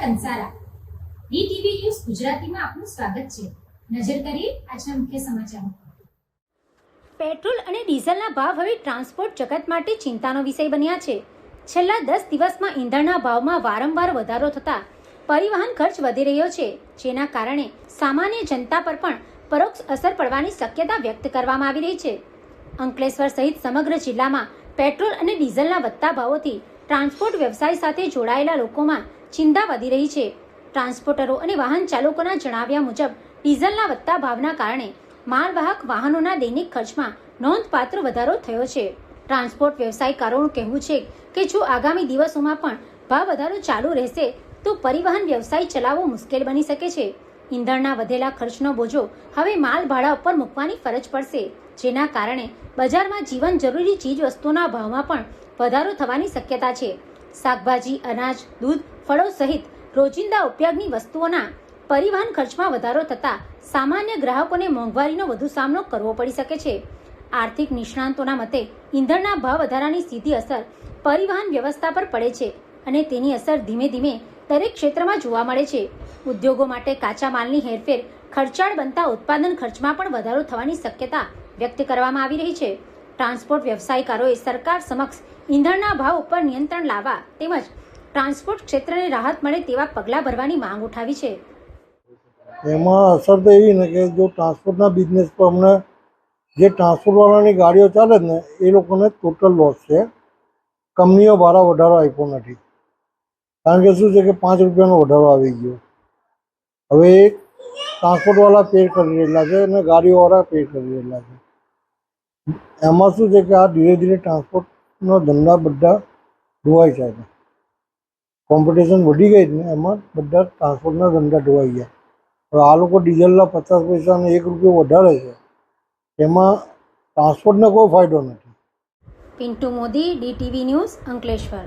Kansara DTV news ગુજરાતીમાં આપનું સ્વાગત છે। નજર કરીએ આજના મુખ્ય સમાચારો। પેટ્રોલ અને ડીઝલના ભાવ હવે ટ્રાન્સપોર્ટ જગત માટે ચિંતાનો વિષય બન્યા છે। છેલ્લા 10 દિવસમાં ઈંધણના ભાવમાં વારંવાર વધારો થતા પરિવહન ખર્ચ વધી રહ્યો છે, જેના કારણે સામાન્ય જનતા પર પણ પરોક્ષ અસર પડવાની શક્યતા વ્યક્ત કરવામાં આવી રહી છે। અંકલેશ્વર સહિત સમગ્ર જિલ્લામાં પેટ્રોલ અને ડીઝલના વધતા ભાવોથી ટ્રાન્સપોર્ટ વ્યવસાય સાથે જોડાયેલા લોકોમાં ચિંતા વધી રહી છે। ટ્રાન્સપોર્ટરો અને વાહન ચાલકોના જણાવ્યા મુજબ ડીઝલના વધતા ભાવના કારણે માલવાહક વાહનોના દૈનિક ખર્ચમાં નોંધપાત્ર વધારો થયો છે। ટ્રાન્સપોર્ટ વ્યવસાયકારોનું કહેવું છે કે જો આગામી દિવસોમાં પણ ભાવ વધારો ચાલુ રહેશે તો પરિવહન વ્યવસાય ચલાવવો મુશ્કેલ બની શકે છે। ઈંધણના વધેલા ખર્ચનો બોજો હવે માલ ભાડા ઉપર મૂકવાની ફરજ પડશે, જેના કારણે બજારમાં જીવન જરૂરી ચીજ વસ્તુઓના ભાવમાં પણ વધારો થવાની શક્યતા છે। શાકભાજી, અનાજ, દૂધ, ફળો સહિત રોજિંદા ઉપયોગની વસ્તુઓના પરિવહન ખર્ચમાં વધારો થતાં સામાન્ય ગ્રાહકોને મોંઘવારીનો વધુ સામનો કરવો પડી શકે છે। આર્થિક નિષ્ણાંતોના મતે ઈંધણના ભાવ વધારાની સીધી અસર પરિવહન વ્યવસ્થા પર પડે છે અને તેની અસર ધીમે ધીમે દરેક ક્ષેત્રમાં જોવા મળે છે। ઉદ્યોગો માટે કાચા માલની હેરફેર ખર્ચાળ બનતા ઉત્પાદન ખર્ચમાં પણ વધારો થવાની શક્યતા વ્યક્ત કરવામાં આવી રહી છે। ટ્રાન્સપોર્ટ વ્યવસાયકારોએ સરકાર સમક્ષ ઈંધણના ભાવ ઉપર નિયંત્રણ લાવવા તેમજ ટ્રાન્સપોર્ટ ક્ષેત્રને રાહત મળે તેવા પગલાં ભરવાની માંગ ઉઠાવી છે। એમાં અસર તો એવી ને કે જો ટ્રાન્સપોર્ટના બિઝનેસ પર અમને જે ટ્રાન્સપોર્ટવાળાની ગાડીઓ ચાલે જ ને એ લોકોને ટોટલ લોસ છે। કંપનીઓ ભાડા વધારો આપ્યો નથી, કારણ કે શું છે કે 5 રૂપિયાનો વધારો આવી ગયો। હવે એ ટ્રાન્સપોર્ટવાળા પે કરી રહેલા છે અને ગાડીઓવાળા પે કરી રહેલા છે। એમાં શું છે કે આ ધીરે ધીરે ટ્રાન્સપોર્ટનો ધંધા બધા ધોવાઈ જાય છે। કોમ્પિટિશન વધી ગઈ ને એમાં બધા ટ્રાન્સપોર્ટના ધંધા ધોવાઈ ગયા। હવે આ લોકો ડીઝલના 50 પૈસા અને 1 રૂપિયો વધારે છે, એમાં ટ્રાન્સપોર્ટને કોઈ ફાયદો નથી। Pintu Modi, DTV news, Ankleshwar.